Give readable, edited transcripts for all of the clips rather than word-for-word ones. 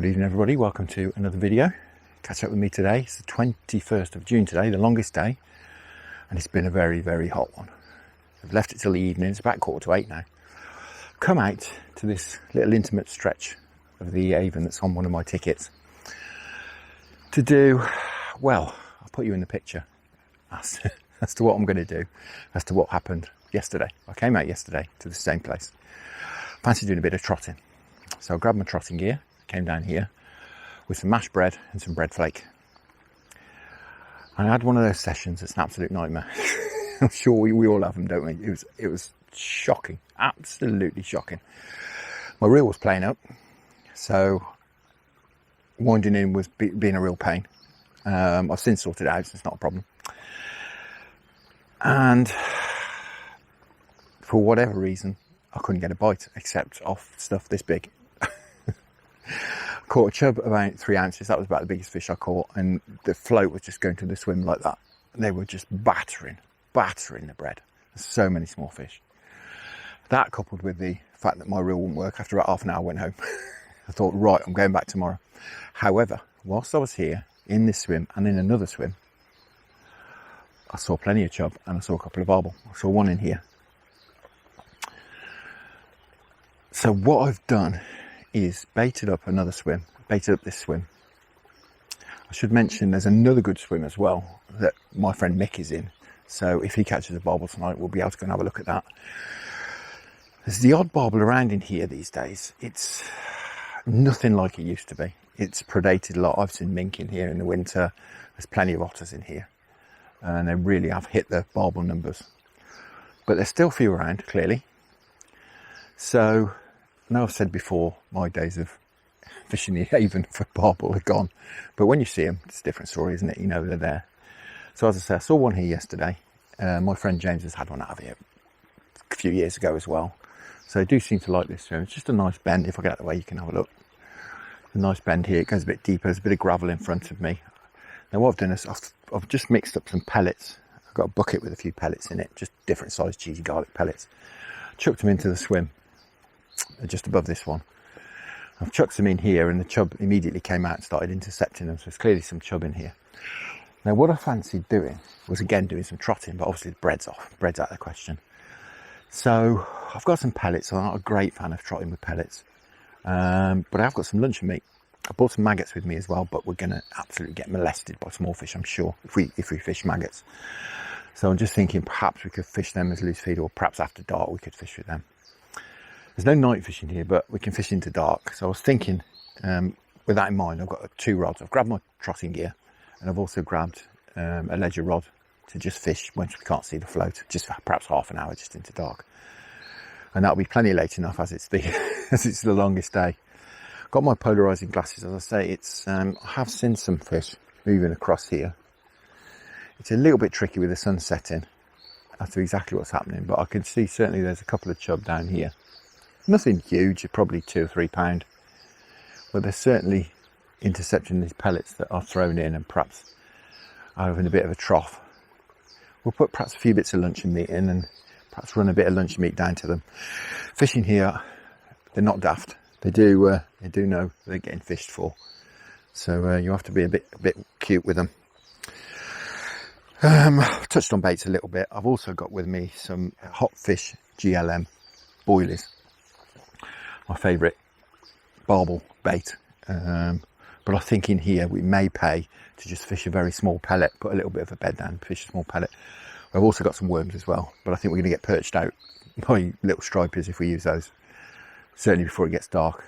Good evening everybody, welcome to another video. Catch up with me today. It's the 21st of June today, the longest day, and it's been a very hot one. I've left it till the evening, it's about 7:45 now. Come out to this little intimate stretch of the Avon that's on one of my tickets to do, well, I'll put you in the picture as to what I'm going to do, as to what happened yesterday. I came out yesterday to the same place. Fancy doing a bit of trotting. So I grabbed my trotting gear, came down here with some mashed bread and some bread flake. And I had one of those sessions that's an absolute nightmare. I'm sure we all have them, don't we? It was shocking, absolutely shocking. My reel was playing up, so winding in was being a real pain. I've since sorted it out, so it's not a problem. And for whatever reason, I couldn't get a bite except off stuff this big. Caught a chub about 3 ounces. That was about the biggest fish I caught, and the float was just going to the swim like that. They were just battering the bread. There's so many small fish. That coupled with the fact that my reel wouldn't work, after about half an hour I went home. I thought, right, I'm going back tomorrow. However, whilst I was here in this swim and in another swim, I saw plenty of chub and I saw a couple of barbel. I saw one in here. So what I've done is baited up another swim, baited up this swim. I should mention there's another good swim as well that my friend Mick is in. So if he catches a barbel tonight, we'll be able to go and have a look at that. There's the odd barbel around in here these days. It's nothing like it used to be. It's predated a lot. I've seen mink in here in the winter. There's plenty of otters in here. And they really have hit the barbel numbers. But there's still few around, clearly. So, I know I've said before, my days of fishing the Avon for barbel are gone. But when you see them, it's a different story, isn't it? You know they're there. So as I say, I saw one here yesterday. My friend James has had one out of here a few years ago as well. So I do seem to like this swim. It's just a nice bend. If I get out of the way, you can have a look. A nice bend here. It goes a bit deeper. There's a bit of gravel in front of me. Now what I've done is I've just mixed up some pellets. I've got a bucket with a few pellets in it, just different sized cheesy garlic pellets. Chucked them into the swim, just above this one. I've chucked them in here and the chub immediately came out and started intercepting them. So there's clearly some chub in here. Now what I fancied doing was again doing some trotting, but obviously the bread's off. Bread's out of the question. So I've got some pellets. I'm not a great fan of trotting with pellets. But I've got some luncheon meat. I brought some maggots with me as well, but we're going to absolutely get molested by small fish, I'm sure, if we fish maggots. So I'm just thinking perhaps we could fish them as loose feed, or perhaps after dark we could fish with them. There's no night fishing here, but we can fish into dark. So I was thinking, with that in mind, I've got 2 rods. I've grabbed my trotting gear, and I've also grabbed a ledger rod to just fish once we can't see the float, just for perhaps half an hour just into dark. And that'll be plenty late enough as it's the longest day. Got my polarizing glasses. As I say, it's I have seen some fish moving across here. It's a little bit tricky with the sun setting as to exactly what's happening, but I can see certainly there's a couple of chub down here. Nothing huge, probably 2 or 3 pound, but they're certainly intercepting these pellets that are thrown in, and perhaps are in a bit of a trough. We'll put perhaps a few bits of luncheon meat in and perhaps run a bit of luncheon meat down to them. Fishing here, they're not daft. They do know they're getting fished for, so you have to be a bit cute with them. I've touched on baits a little bit. I've also got with me some hot fish GLM boilies, my favourite barbel bait. But I think in here we may pay to just fish a very small pellet, put a little bit of a bed down, fish a small pellet. I've also got some worms as well, but I think we're going to get perched out by little stripers if we use those. Certainly before it gets dark.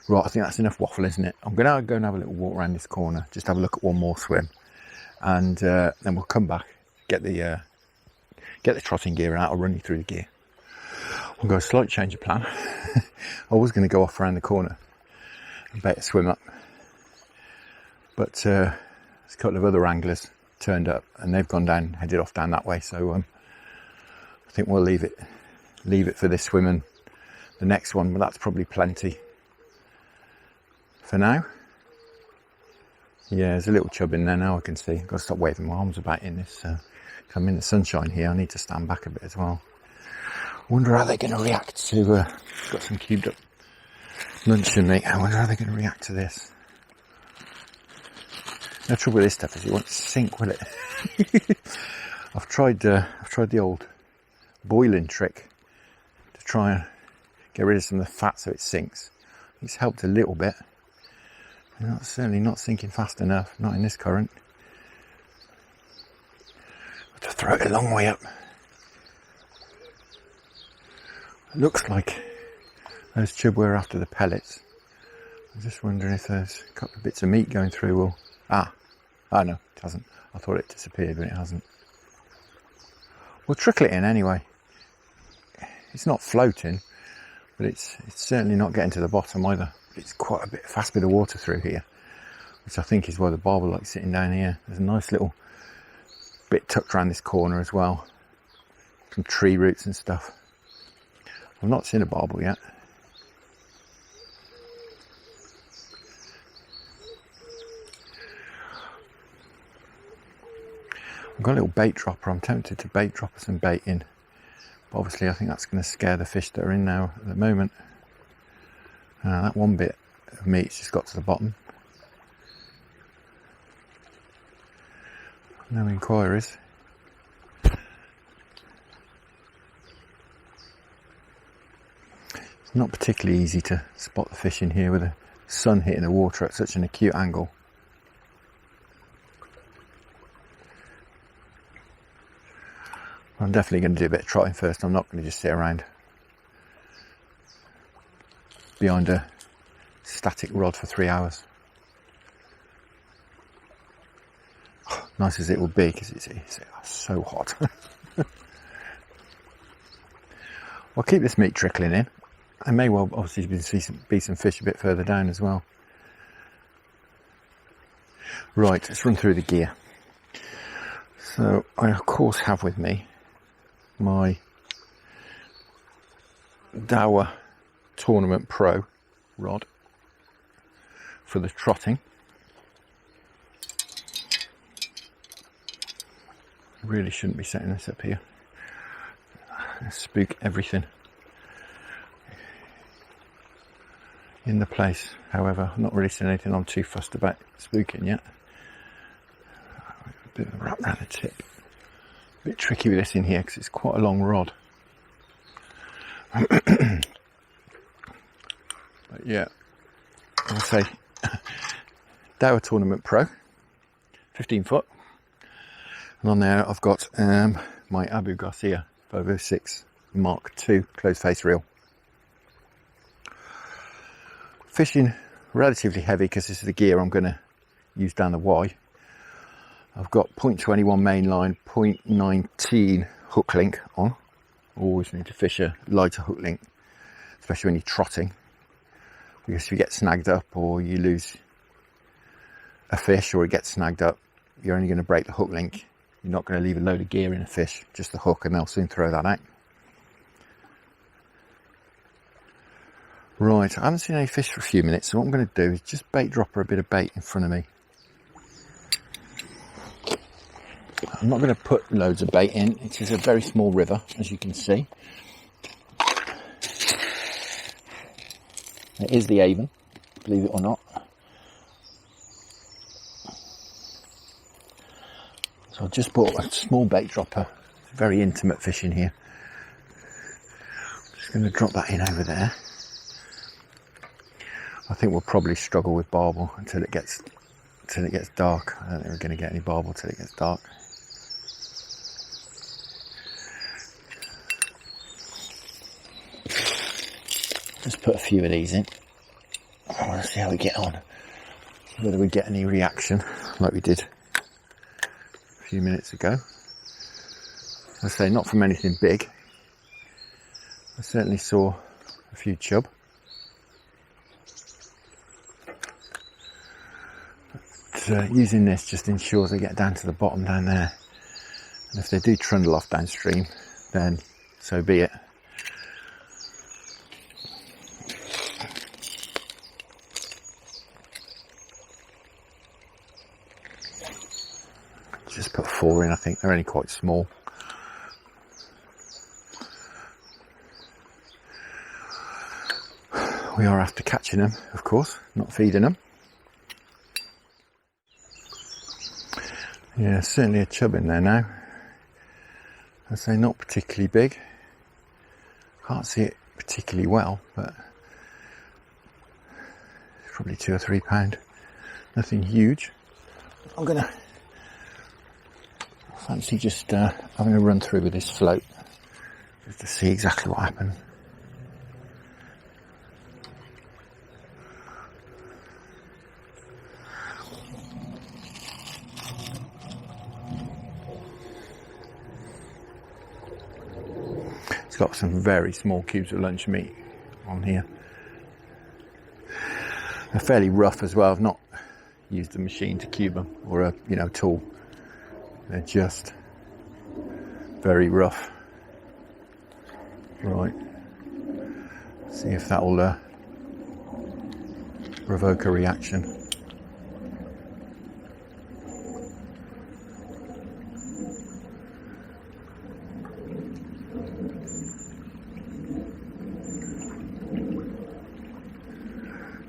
Right, I think that's enough waffle, isn't it? I'm going to go and have a little walk around this corner, just have a look at one more swim, and then we'll come back, get the trotting gear out. I'll run you through the gear. We'll go a slight change of plan. I was going to go off around the corner and bait a swim up, but there's a couple of other anglers turned up and they've gone down, headed off down that way. So I think we'll leave it for this swim and the next one, but that's probably plenty for now. Yeah, there's a little chub in there now, I can see. I've got to stop waving my arms about in this. I'm in the sunshine here, I need to stand back a bit as well. I wonder how they're going to react to, got some cubed up Luncheon Meat. I wonder how they're going to react to this. No trouble with this stuff is it won't sink, will it? I've tried the old boiling trick to try and get rid of some of the fat so it sinks. It's helped a little bit. Certainly not sinking fast enough, not in this current. Have to throw it a long way up. It looks like those chub were after the pellets. I'm just wondering if there's a couple of bits of meat going through will... Oh no, it hasn't. I thought it disappeared, but it hasn't. We'll trickle it in anyway. It's not floating, but it's certainly not getting to the bottom either. It's quite a fast bit of water through here, which I think is why the barbel likes sitting down here. There's a nice little bit tucked around this corner as well. Some tree roots and stuff. I've not seen a barbel yet. I've got a little bait dropper. I'm tempted to bait dropper some bait in. But obviously I think that's going to scare the fish that are in now at the moment. That one bit of meat's just got to the bottom. No inquiries. It's not particularly easy to spot the fish in here with the sun hitting the water at such an acute angle. I'm definitely going to do a bit of trotting first. I'm not going to just sit around behind a static rod for 3 hours. Nice as it will be, because it's so hot. I'll keep this meat trickling in. I may well obviously be some fish a bit further down as well. Right, let's run through the gear. So I of course have with me my Daiwa Tournament Pro Rod for the trotting. Really shouldn't be setting this up here. Spook everything in the place. However, I'm not really seeing anything I'm too fussed about spooking yet. A bit of a wrap around the tip. A bit tricky with this in here because it's quite a long rod. But yeah, as I say, Daiwa Tournament Pro, 15 foot. And on there I've got my Garcia 506 Mark II closed face reel. Fishing relatively heavy because this is the gear I'm going to use down the Y. I've got 0.21 main line, 0.19 hook link on. Always need to fish a lighter hook link, especially when you're trotting, because if you get snagged up or you lose a fish or it gets snagged up, you're only going to break the hook link. You're not going to leave a load of gear in a fish, just the hook, and they'll soon throw that out. Right, I haven't seen any fish for a few minutes, so what I'm going to do is just bait dropper a bit of bait in front of me. I'm not going to put loads of bait in. It is a very small river, as you can see. It is the Avon, believe it or not. So I've just bought a small bait dropper. It's very intimate fishing here. I'm just going to drop that in over there. I think we'll probably struggle with barbel until it gets dark. I don't think we're going to get any barbel till it gets dark. Just put a few of these in. I want to see how we get on. Whether we get any reaction like we did a few minutes ago. I say not from anything big. I certainly saw a few chub. But using this just ensures they get down to the bottom down there. And if they do trundle off downstream, then so be it. Just put 4 in, I think. They're only quite small. we are after catching them, of course, not feeding them. Yeah, certainly a chub in there now. I'd say not particularly big. Can't see it particularly well, but it's probably 2 or 3 pound. Nothing huge. I'm gonna fancy just having a run through with this float just to see exactly what happened. It's got some very small cubes of luncheon meat on here. They're fairly rough as well. I've not used a machine to cube them or a tool. They're just very rough. Right. See if that will provoke a reaction.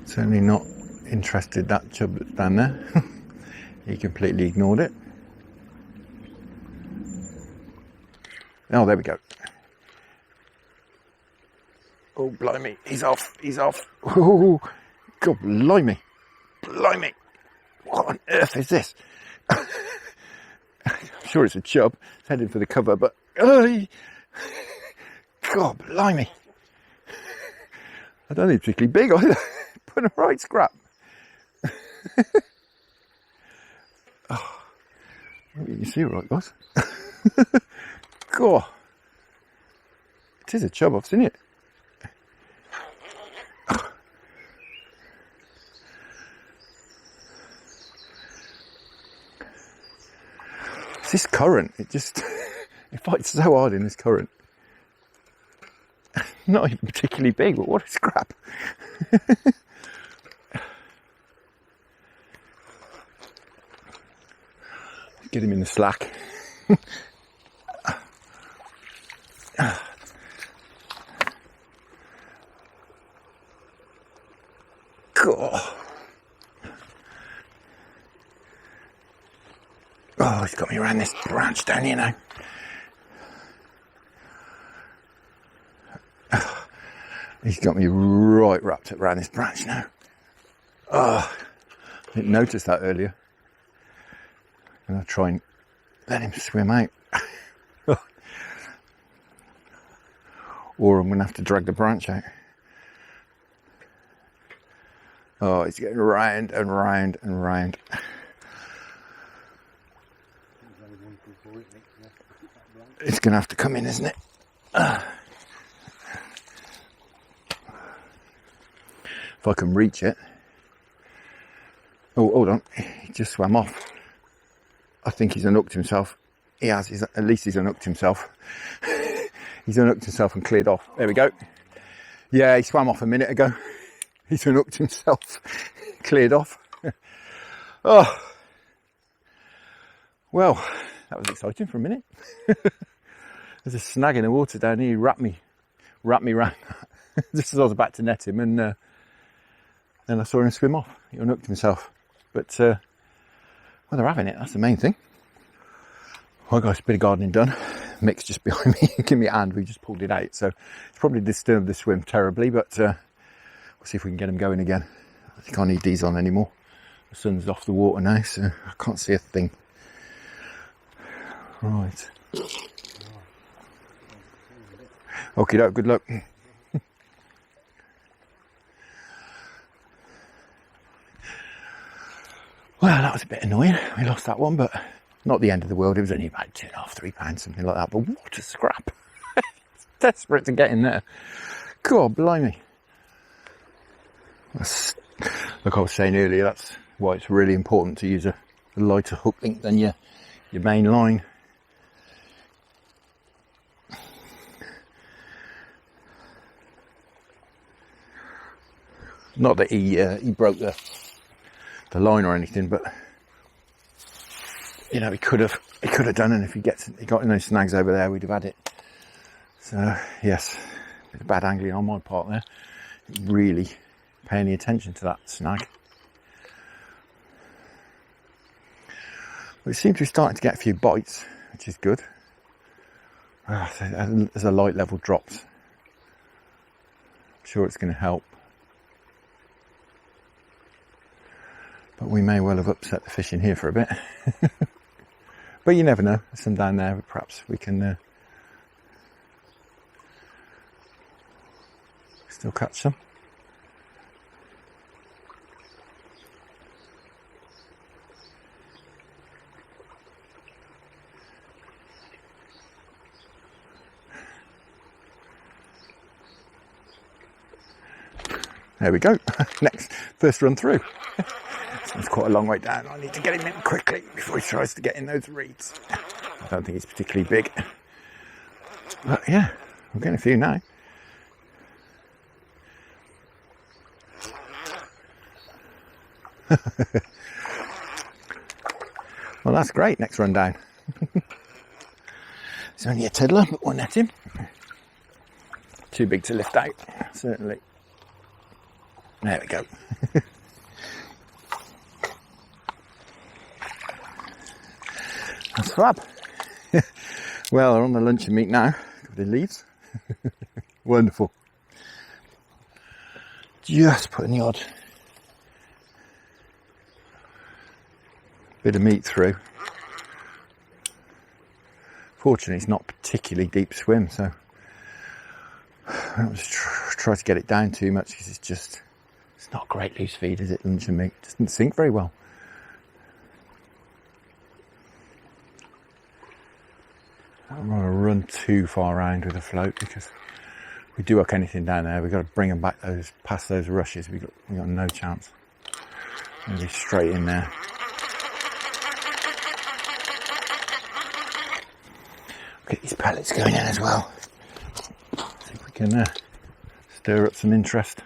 Certainly not interested, that chub that's down there. He completely ignored it. Oh, there we go. Oh, blimey, he's off, Oh, God, blimey. What on earth is this? I'm sure it's a chub. It's heading for the cover, but... God, blimey. I don't think it's particularly big either. Put a right scrap. Oh, you see it right, guys. God, it is a chub. I've seen it. It's this current. It just it fights so hard in this current. Not even particularly big, but what a scrap. Get him in the slack. God. Oh, he's got me around this branch down here now. He's got me right wrapped up around this branch now. Oh, I didn't notice that earlier. I'm going to try and let him swim out. Or I'm going to have to drag the branch out. Oh, he's getting round and round and round. It's going to have to come in, isn't it? If I can reach it. Oh, hold on. He just swam off. I think he's unhooked himself. He has. At least he's unhooked himself. He's unhooked himself and cleared off. There we go. Yeah, he swam off a minute ago. He's unhooked himself. Cleared off. Oh. Well, that was exciting for a minute. There's a snag in the water down here. He wrapped me round just as I was about to net him, and then I saw him swim off. He unhooked himself. But well, they're having it. That's the main thing. Well, guys, a bit of gardening done. Mick's just behind me. Give me a hand. We just pulled it out, so it's probably disturbed the swim terribly. But we'll see if we can get him going again. I think I need these on anymore. The sun's off the water now, so I can't see a thing. Right. Okay, good luck. Well, that was a bit annoying. We lost that one, but not the end of the world. It was only about 2.5, 3 pounds, something like that. But what a scrap. It's desperate to get in there. God, blimey. Like I was saying earlier, that's why it's really important to use a lighter hook link than your main line. Not that he broke the line or anything, but you know, he could have done, and if he got in those snags over there, we'd have had it. So yes, a bit of bad angling on my part there. really pay any attention to that snag. But it seems to be starting to get a few bites, which is good. As the light level drops, I'm sure it's going to help. But we may well have upset the fish in here for a bit. But you never know, there's some down there, but perhaps we can still catch some. There we go. Next, first run through. It's quite a long way down. I need to get him in quickly before he tries to get in those reeds. I don't think he's particularly big. But yeah, I'm getting a few now. Well, that's great. Next run down. It's only a tiddler, but we'll net him. Too big to lift out, certainly. There we go. That's fab. Well, we're on the luncheon meat now. The leaves. Wonderful. Just putting the odd bit of meat through. Fortunately, it's not particularly deep swim, so I don't try to get it down too much because it's not great loose feed, is it? Luncheon meat doesn't sink very well. I don't want to run too far around with a float because if we do hook anything down there, we've got to bring them back past those rushes. We got no chance. Maybe straight in there. Get these pellets going in as well. See if we can stir up some interest.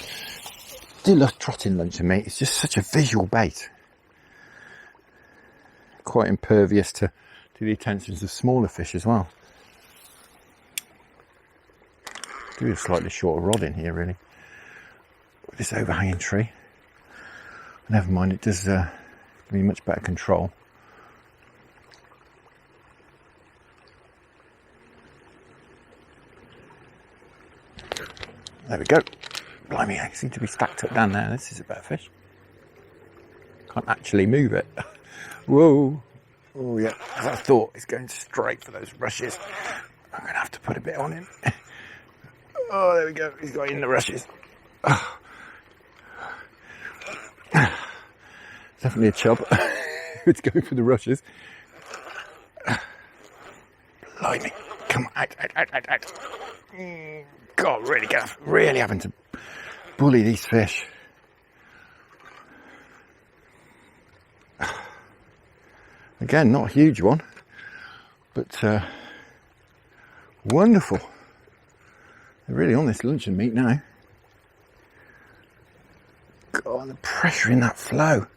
I do love trotting luncheon meat. It's just such a visual bait. Quite impervious to the attentions of smaller fish as well. Do a slightly shorter rod in here, really. With this overhanging tree. Never mind, it does give me much better control. There we go. Blimey, I seem to be stacked up down there. This is a better fish. Can't actually move it. Whoa. Oh yeah, as I thought, it's going straight for those rushes. I'm going to have to put a bit on him. Oh, there we go. He's got in the rushes. Oh. Definitely a chub. It's going for the rushes. Blimey. Come on, out. God, really having to bully these fish. Again, not a huge one, but wonderful. They're really on this luncheon meat now. God, the pressure in that flow.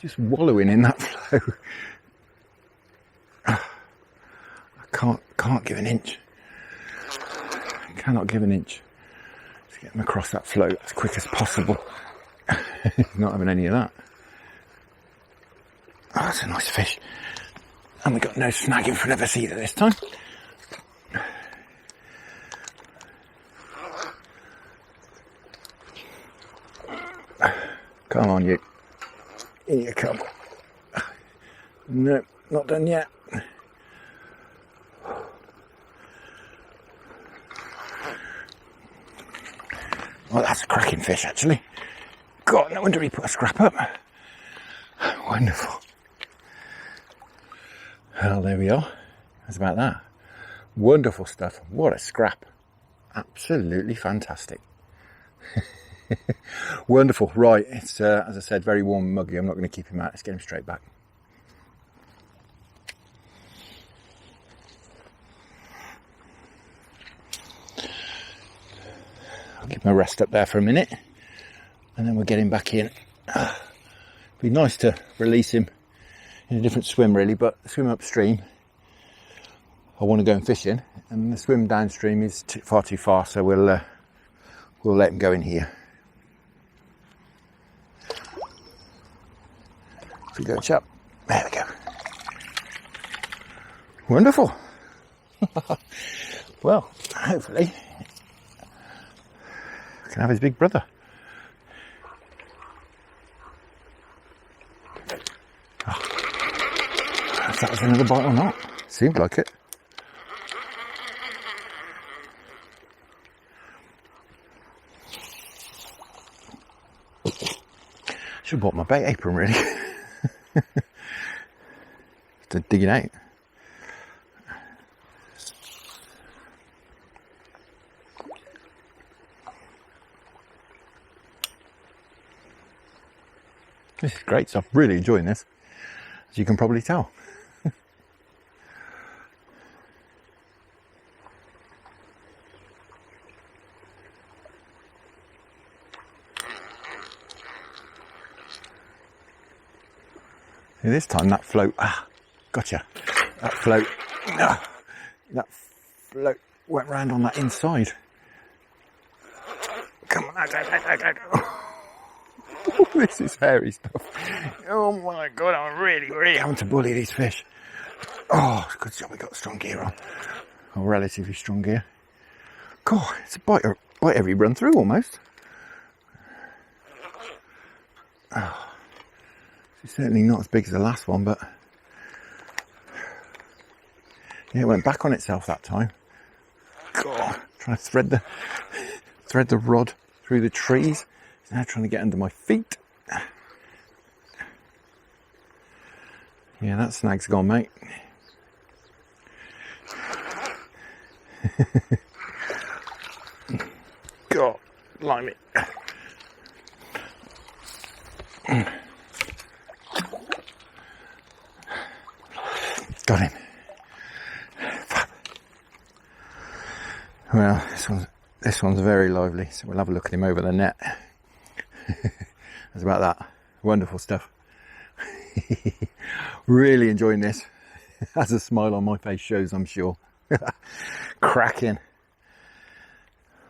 Just wallowing in that flow. I can't give an inch. I cannot give an inch. Let's get them across that float as quick as possible. Not having any of that. Oh, that's a nice fish. And we got no snag in front of us either this time. Come on, you. In you come. No, not done yet. Well, that's a cracking fish, actually. God, no wonder he put a scrap up. Wonderful. Well, there we are. How's about that? Wonderful stuff. What a scrap. Absolutely fantastic. Wonderful. Right, it's, as I said, very warm and muggy. I'm not going to keep him out. Let's get him straight back. I'll give him a rest up there for a minute. And then we'll get him back in. Be nice to release him in a different swim, really, but swim upstream I want to go and fish in, and the swim downstream is far too far, so we'll let him go in here. If we go, Chub. There we go. Wonderful. Well, hopefully I can have his big brother. Oh, if that was another bite or not. Seemed like it. Should have bought my bait apron really. To dig it out. This is great stuff. Really enjoying this, as you can probably tell. This time that float, gotcha. That float went round on that inside. Come on, go. This is hairy stuff. Oh my God, I'm really having to bully these fish. Oh, it's a good job we got strong gear on. Or relatively strong gear. God, it's a bite every run through almost. Oh. It's certainly not as big as the last one, but yeah, it went back on itself that time. God, trying to thread the rod through the trees. It's now trying to get under my feet. Yeah, that snag's gone, mate. God, blimey. Got him. Well, this one's very lively, so we'll have a look at him over the net. That's about that. Wonderful stuff. Really enjoying this. Has a smile on my face shows, I'm sure. Cracking.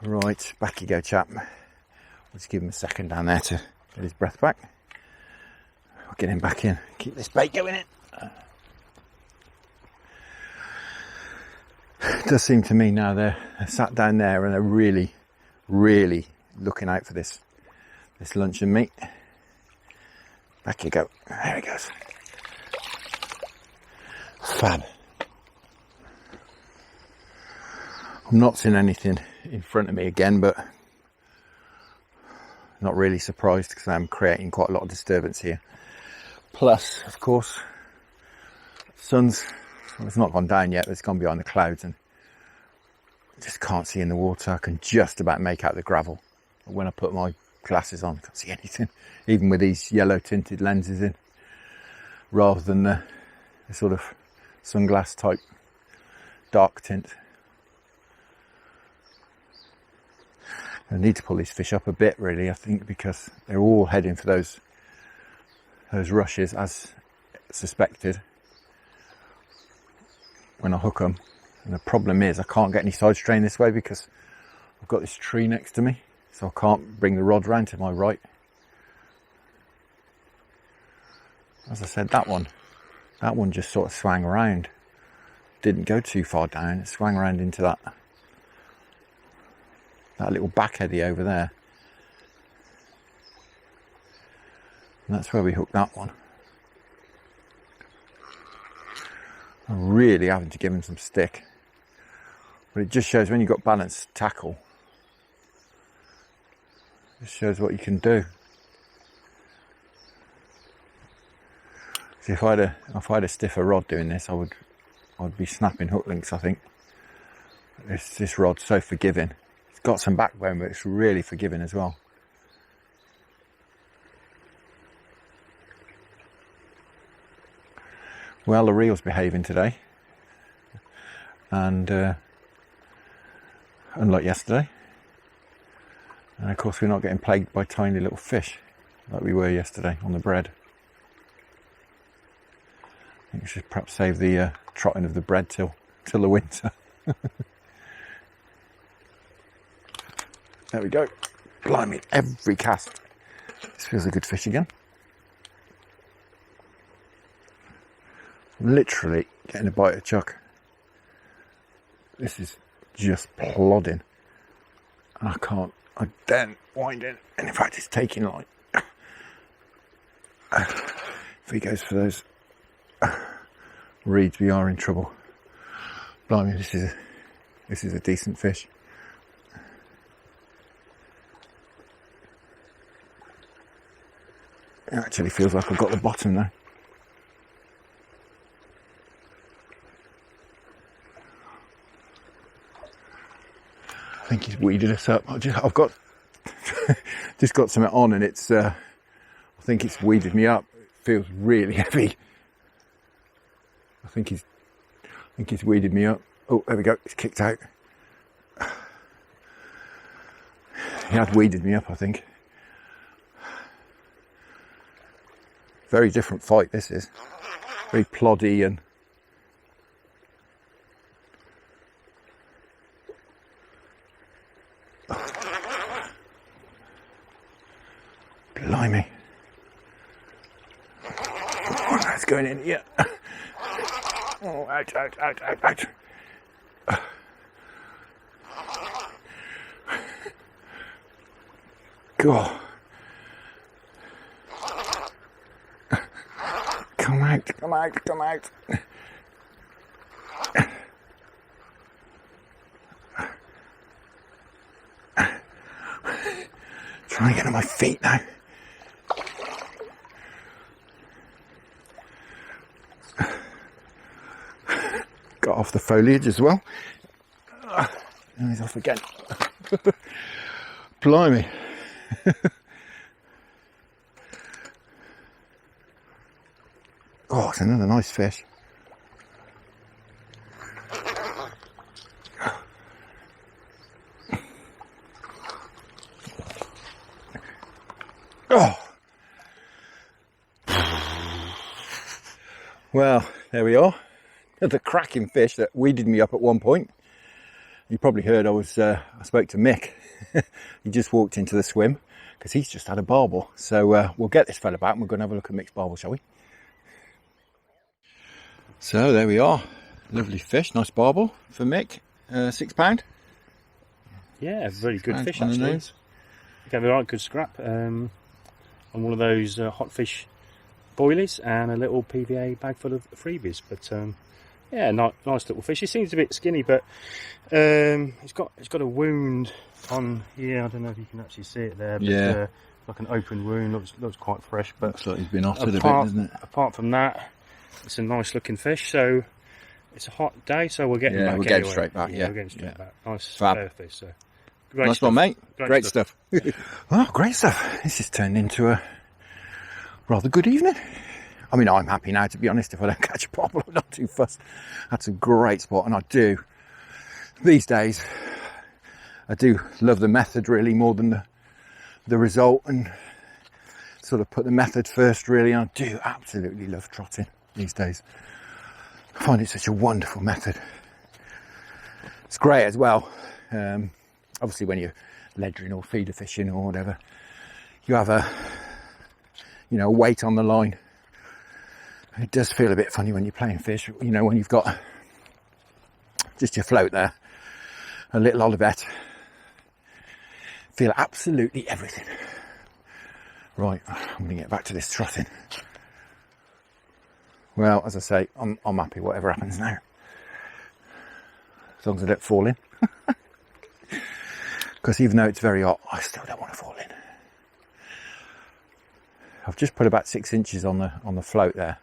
Right, back you go, chap. We'll just give him a second down there to get his breath back. I'll get him back in. Keep this bait going in. It does seem to me now they're sat down there and they're really looking out for this luncheon meat. Back you go. There he goes. Fab. I'm not seeing anything in front of me again, but not really surprised because I'm creating quite a lot of disturbance here. Plus, of course, sun's, well, it's not gone down yet, but it's gone behind the clouds and I just can't see in the water. I can just about make out the gravel. When I put my glasses on, I can't see anything, even with these yellow tinted lenses in, rather than the sort of sunglass type dark tint. I need to pull these fish up a bit really, I think, because they're all heading for those rushes as suspected when I hook them. And the problem is I can't get any side strain this way because I've got this tree next to me, so I can't bring the rod round to my right. As I said, that one just sort of swang around, didn't go too far down, it swang around into that little back eddy over there, and that's where we hooked that one. I'm really having to give him some stick, but it just shows when you've got balanced tackle, it shows what you can do. See, if I had a stiffer rod doing this, I'd be snapping Hooklinks, I think. This rod's so forgiving. It's got some backbone, but it's really forgiving as well. Well, the reel's behaving today, and unlike yesterday, and of course we're not getting plagued by tiny little fish like we were yesterday on the bread. I think we should perhaps save the trotting of the bread till till the winter. There we go. Blimey, every cast. This feels a good fish again. Literally getting a bite of chuck. This is just plodding. And I daren't wind in. And in fact, it's taking line. If he goes for those reeds, we are in trouble. Blimey, this is a decent fish. It actually feels like I've got the bottom now. I think he's weeded us up. I've got just got something on, and it's I think it's weeded me up. It feels really heavy. I think he's weeded me up. Oh, there we go. It's kicked out. He had weeded me up, I think. Very different fight this is. Very ploddy and blimey. Oh, that's going in here. Oh, out, out, out, out, out. God. Come out, come out, come out. Trying to get on my feet now. Got off the foliage as well. And he's off again. Blimey. Oh, it's another nice fish. Oh. Well, there we are. The cracking fish that weeded me up at one point. You probably heard I spoke to Mick. He just walked into the swim because he's just had a barbel. So we'll get this fella back and we're going to have a look at Mick's barbel, shall we? So there we are. Lovely fish, nice barbel for Mick. £6. Yeah, really good fish actually. Gave a right good scrap on one of those hot fish boilies and a little PVA bag full of freebies. But yeah, nice little fish. He seems a bit skinny, but it's got a wound on here. I don't know if you can actually see it there. But, yeah, like an open wound. Looks quite fresh. But looks like he's been offered a bit, doesn't it? Apart from that, it's a nice looking fish. So it's a hot day, so we'll get him back. We'll get him straight back. Yeah, we'll get him straight back. Nice fish. So nice stuff. one, mate. Great stuff. stuff. Well, great stuff. This has turned into a rather good evening. I mean, I'm happy now, to be honest. If I don't catch a barbel, I'm not too fussed. That's a great spot, and I do. These days, I do love the method really more than the result, and sort of put the method first really. And I do absolutely love trotting these days. I find it such a wonderful method. It's great as well. Obviously, when you're ledgering or feeder fishing or whatever, you have a weight on the line. It does feel a bit funny when you're playing fish, when you've got just your float there, a little olivet. Feel absolutely everything. Right, I'm going to get back to this trotting. Well, as I say, I'm happy whatever happens now. As long as I don't fall in. Because even though it's very hot, I still don't want to fall in. I've just put about 6 inches on the float there.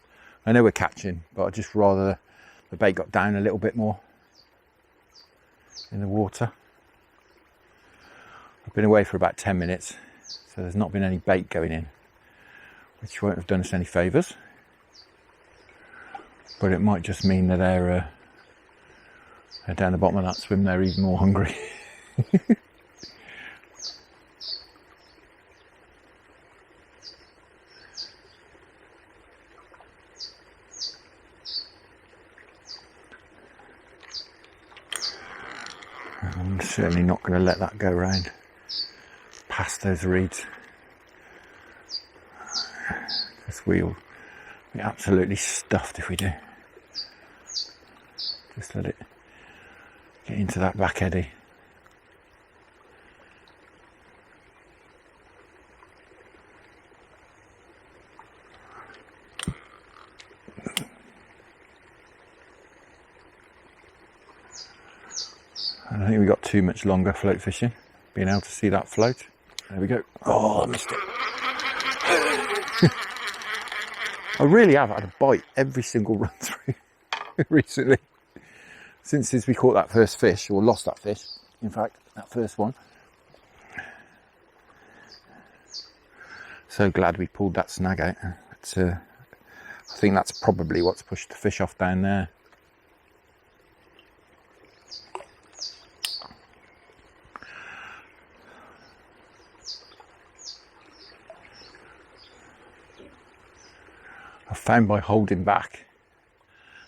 I know we're catching, but I'd just rather the bait got down a little bit more in the water. I've been away for about 10 minutes, so there's not been any bait going in, which won't have done us any favours. But it might just mean that they're down the bottom of that swim, they're even more hungry. certainly not going to let that go round past those reeds, because we'll be absolutely stuffed if we do. Just let it get into that back eddy. I don't think we got too much longer float fishing, being able to see that float. There we go. Oh, I missed it. I really have had a bite every single run through recently. Since we caught that first fish, or lost that fish, in fact, that first one. So glad we pulled that snag out. I think that's probably what's pushed the fish off down there. I found by holding back,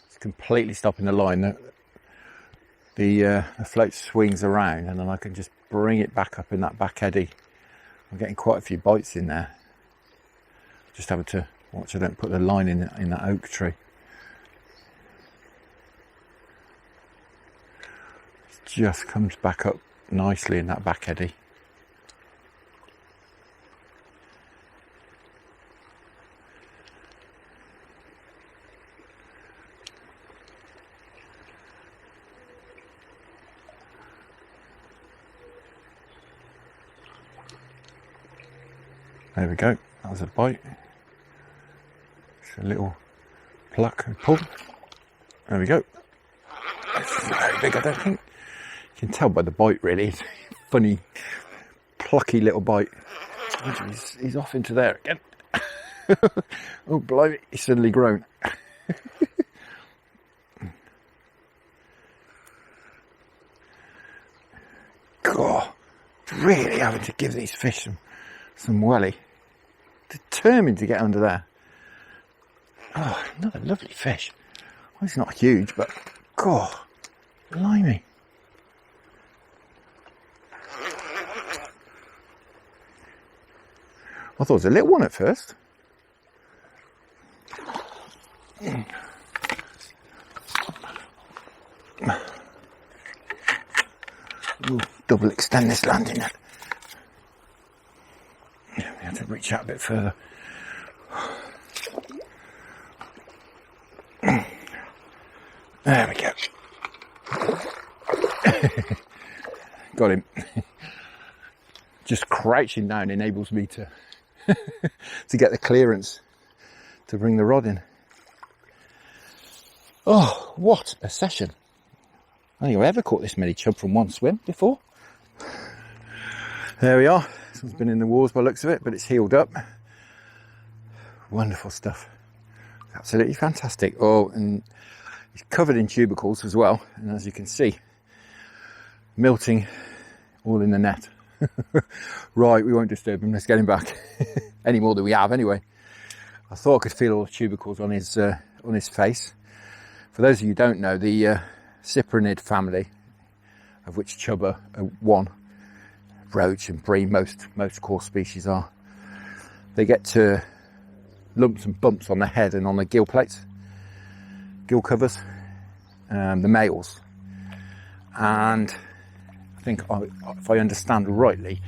it's completely stopping the line. The float swings around, and then I can just bring it back up in that back eddy. I'm getting quite a few bites in there. Just having to watch I don't put the line in that oak tree. It just comes back up nicely in that back eddy. There we go, that was a bite. Just a little pluck and pull. There we go. It's very big, I don't think. You can tell by the bite really. It's a funny, plucky little bite. He's off into there again. Oh blimey, he's suddenly grown. God, really having to give these fish some welly. Determined to get under there. Oh, another lovely fish. Well, it's not huge, but God, blimey. I thought it was a little one at first. We'll double extend this landing net. We have to reach out a bit further. There we go. Got him. Just crouching down enables me to to get the clearance to bring the rod in. Oh, what a session. I don't think I've ever caught this many chub from one swim before. There we are. This one's been in the walls by the looks of it, but it's healed up. Wonderful stuff. Absolutely fantastic. Oh, and it's covered in tubercles as well. And as you can see, milting all in the net. Right, we won't disturb him. Let's get him back. Any more than we have anyway. I thought I could feel all the tubercles on his face. For those of you who don't know, the cyprinid family, of which chub are one, roach and bream, most core species are, they get to lumps and bumps on the head and on the gill plates, gill covers, the males. And I think, if I understand rightly,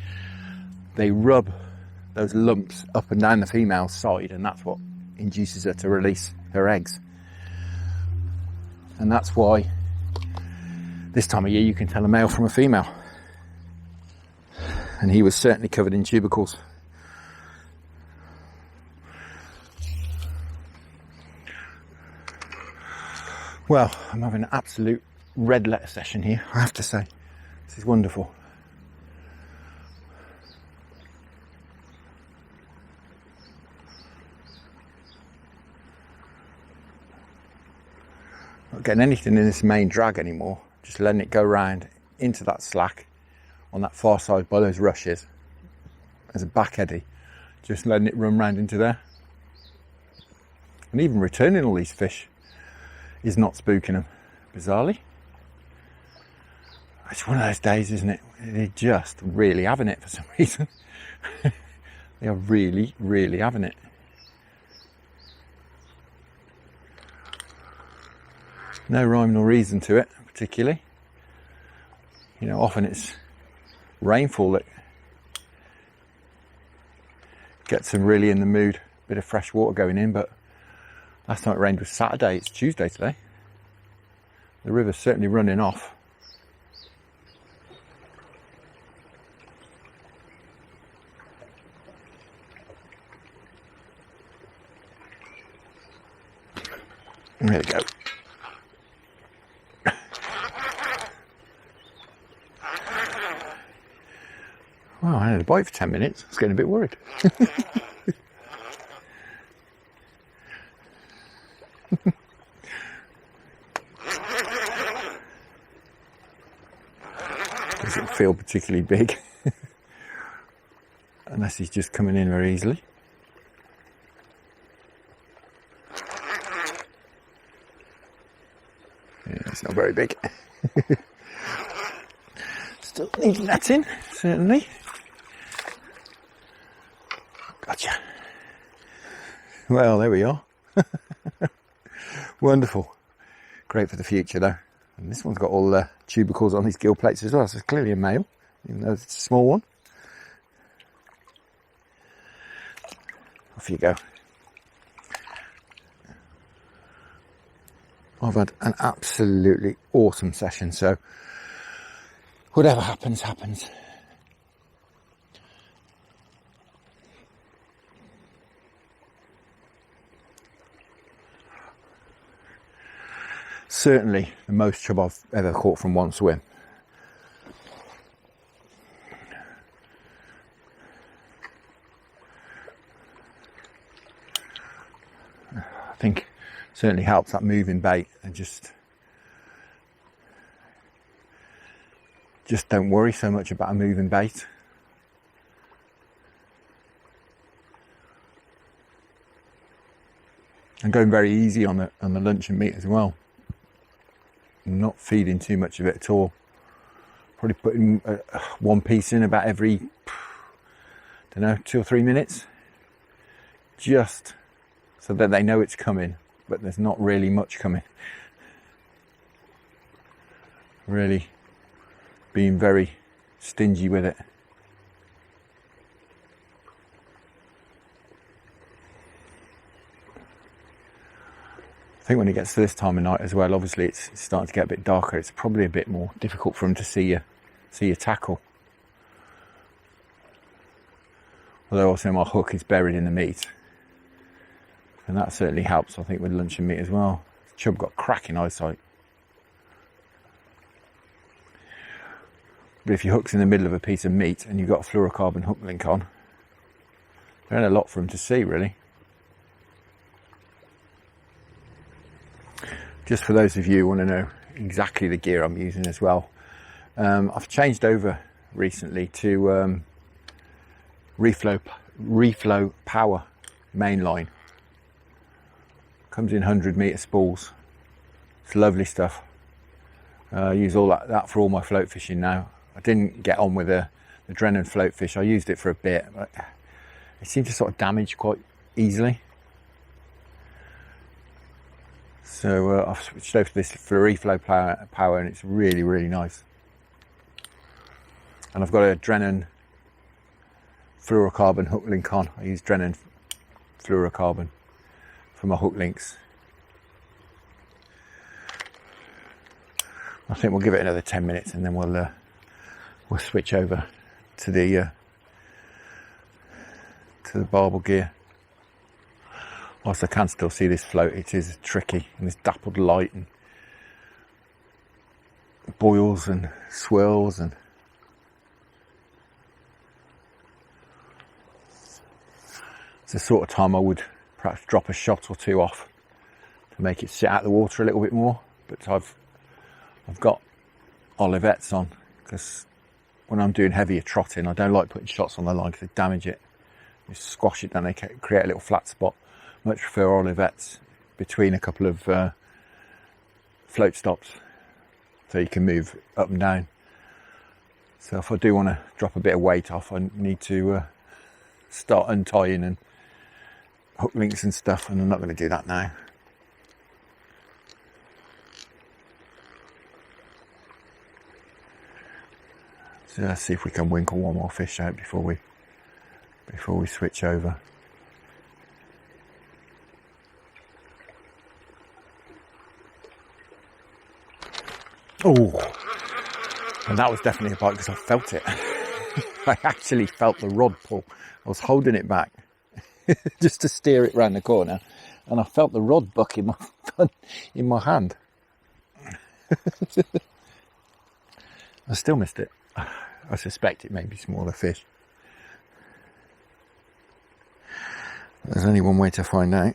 they rub those lumps up and down the female's side, and that's what induces her to release her eggs. And that's why this time of year you can tell a male from a female. And he was certainly covered in tubercles. Well, I'm having an absolute red letter session here, I have to say. This is wonderful. Not getting anything in this main drag anymore, just letting it go round into that slack on that far side by those rushes. There's a back eddy, just letting it run round into there. And even returning all these fish is not spooking them, bizarrely. It's one of those days, isn't it? They're just really having it for some reason. They are really, really having it. No rhyme nor reason to it, particularly. You know, often it's rainfall that gets them really in the mood. Bit of fresh water going in, but last time it rained was Saturday. It's Tuesday today. The river's certainly running off. There we go. Well, I had a bite for 10 minutes. I was getting a bit worried. Doesn't feel particularly big. Unless he's just coming in very easily. Yeah, it's not very big. Still needs netting, certainly. Gotcha. Well, there we are. Wonderful. Great for the future, though. And this one's got all the tubercles on these gill plates as well, so it's clearly a male, even though it's a small one. Off you go. I've had an absolutely awesome session, so whatever happens, happens. Certainly the most chub I've ever caught from one swim. I think certainly helps that moving bait, and just don't worry so much about a moving bait. And going very easy on the luncheon meat as well. Not feeding too much of it at all. Probably putting one piece in about every, I don't know, 2 or 3 minutes. Just so that they know it's coming, but there's not really much coming. Really being very stingy with it. I think when it gets to this time of night as well, obviously it's starting to get a bit darker. It's probably a bit more difficult for them to see your tackle. Although also my hook is buried in the meat, and that certainly helps, I think, with luncheon meat as well. Chub got cracking eyesight. But if your hook's in the middle of a piece of meat and you've got a fluorocarbon hook link on, there ain't a lot for them to see, really. Just for those of you who want to know exactly the gear I'm using as well, I've changed over recently to Reflo Power mainline. Comes in 100-meter spools. It's lovely stuff. I use all that for all my float fishing now. I didn't get on with the Drennan float fish. I used it for a bit, but it seemed to sort of damage quite easily. So I've switched over to this for Reflo Power, and it's really, really nice. And I've got a Drennan fluorocarbon hook link on. I use Drennan fluorocarbon for my hook links. I think we'll give it another 10 minutes and then we'll switch over to the barbel gear. Whilst I can still see this float, it is tricky, and this dappled light and boils and swirls, and it's the sort of time I would perhaps drop a shot or two off to make it sit out the water a little bit more. But I've got olivettes on, because when I'm doing heavier trotting, I don't like putting shots on the line because they damage it. You squash it down, they create a little flat spot. Much prefer olivettes between a couple of float stops, so you can move up and down. So if I do want to drop a bit of weight off, I need to start untying and hook links and stuff, and I'm not going to do that now. So let's see if we can winkle one more fish out before we switch over. Oh, and that was definitely a bite because I felt it. I actually felt the rod pull. I was holding it back just to steer it round the corner, and I felt the rod buck in my hand. I still missed it. I suspect it may be smaller fish. There's only one way to find out.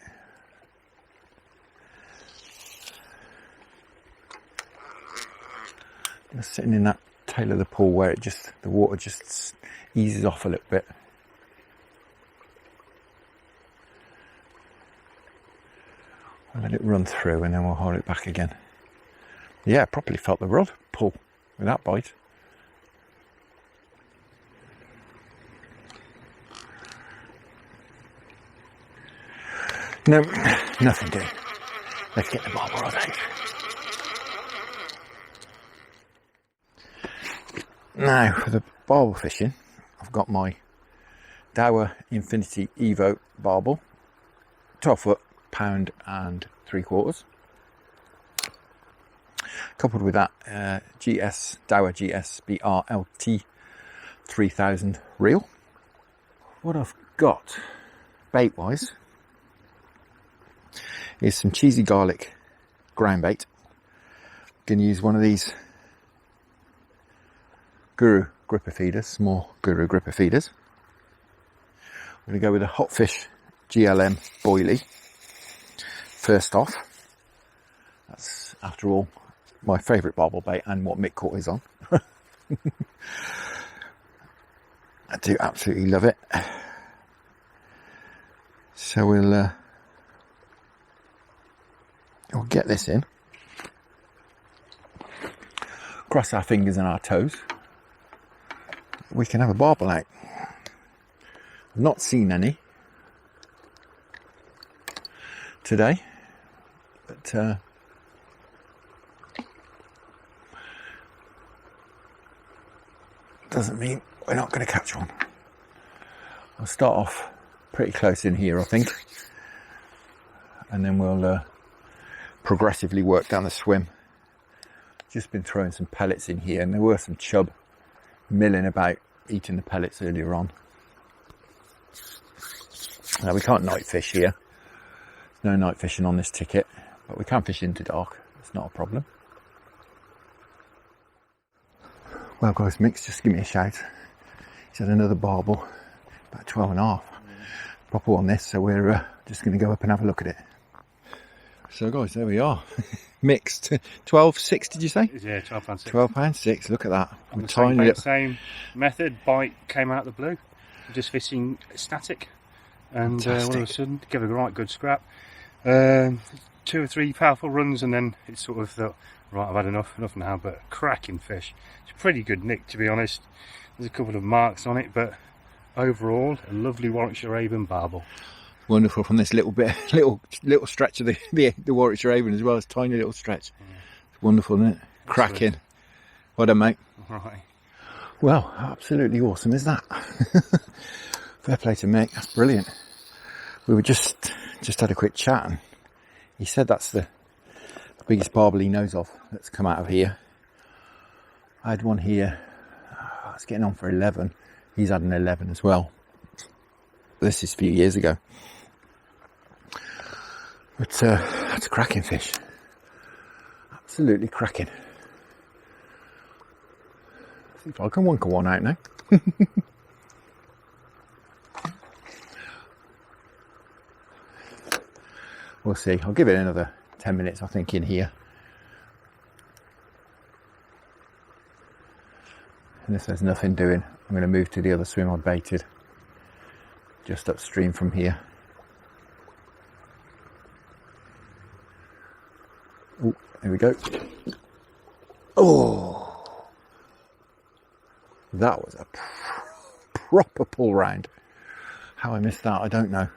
Just sitting in that tail of the pool where the water just eases off a little bit. I'll let it run through and then we'll hold it back again. Yeah, I properly felt the rod pull with that bite. No, nothing doing. Let's get the barbel rod out. Now for the barbel fishing, I've got my Daiwa Infinity Evo barbel, 12 foot, £1.75. Coupled with that Daiwa GS BRLT 3000 reel. What I've got bait wise is some cheesy garlic ground bait. I'm going to use one of these Guru gripper feeders, small Guru gripper feeders. I'm going to go with a Hotfish GLM boilie first off. That's, after all, my favourite barbel bait and what Mick caught his on. I do absolutely love it. So we'll get this in. Cross our fingers and our toes. We can have a barbel out. I've not seen any today, but doesn't mean we're not going to catch one. I'll start off pretty close in here, I think, and then we'll progressively work down the swim. Just been throwing some pellets in here, and there were some chub milling about eating the pellets earlier on. Now we can't night fish here. There's no night fishing on this ticket, but we can fish into dark. It's not a problem. Well guys, Mick's just give me a shout. He's had another barbel, about 12.5. Proper on this, so we're just going to go up and have a look at it. So guys, there we are. Mixed 12.6, did you say? Yeah, £12.6. £12.6. Look at that. The same, bait, same method. Bite came out of the blue. Just fishing static, and all of a sudden give a right good scrap. 2 or 3 powerful runs, and then it sort of thought, right, I've had enough now. But cracking fish. It's a pretty good nick, to be honest. There's a couple of marks on it, but overall, a lovely Warwickshire Avon barbel. Wonderful from this little bit, little stretch of the Warwickshire Avon as well. It's a tiny little stretch. Yeah. It's wonderful, isn't it? Cracking. Well done, mate. Right. Well, absolutely awesome, is that? Fair play to Mick. That's brilliant. We were just had a quick chat, and he said that's the biggest barbel he knows of that's come out of here. I had one here. It's getting on for 11. He's had an 11 as well. This is a few years ago. But that's a cracking fish. Absolutely cracking. I think I can wonk one out now. We'll see. I'll give it another 10 minutes, I think, in here. And if there's nothing doing, I'm going to move to the other swim I baited. Just upstream from here. Oh, there we go. Oh, That was a proper pull round. How I missed that, I don't know.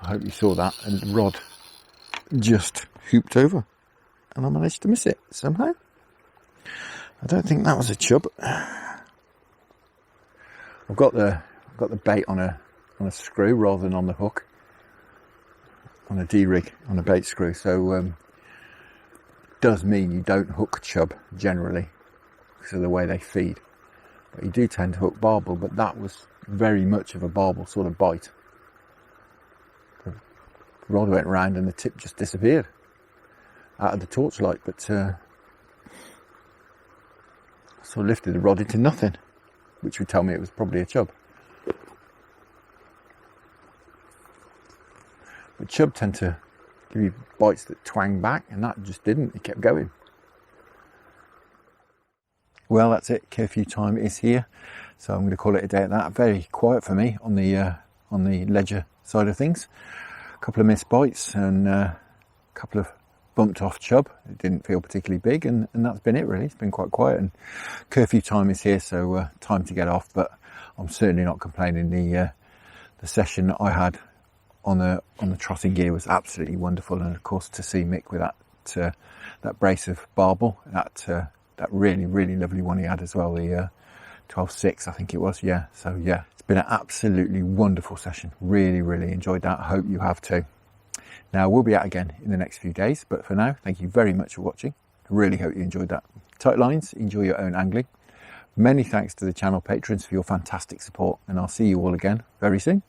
I hope you saw that. And the rod just hooped over, and I managed to miss it somehow. I don't think that was a chub. I've got the bait on a screw rather than on the hook, on a D-rig, on a bait screw. So does mean you don't hook chub generally because of the way they feed, but you do tend to hook barbel. But that was very much of a barbel sort of bite. The rod went round and the tip just disappeared out of the torchlight, but so I lifted the rod into nothing, which would tell me it was probably a chub. But chub tend to give you bites that twang back, and that just didn't. It kept going. Well, that's it. Curfew time is here, so I'm going to call it a day at that. Very quiet for me on the ledger side of things. A couple of missed bites and a couple of bumped off chub. It didn't feel particularly big, and that's been it really. It's been quite quiet, and curfew time is here, so time to get off. But I'm certainly not complaining. The session that I had on the trotting gear was absolutely wonderful, and of course to see Mick with that brace of barbel, that really lovely one he had as well, the 12.6 I think it was. Yeah, so yeah, it's been an absolutely wonderful session. Really enjoyed that. I hope you have too. Now we'll be out again in the next few days, but for now, thank you very much for watching. I really hope you enjoyed that. Tight lines, enjoy your own angling. Many thanks to the channel patrons for your fantastic support, and I'll see you all again very soon.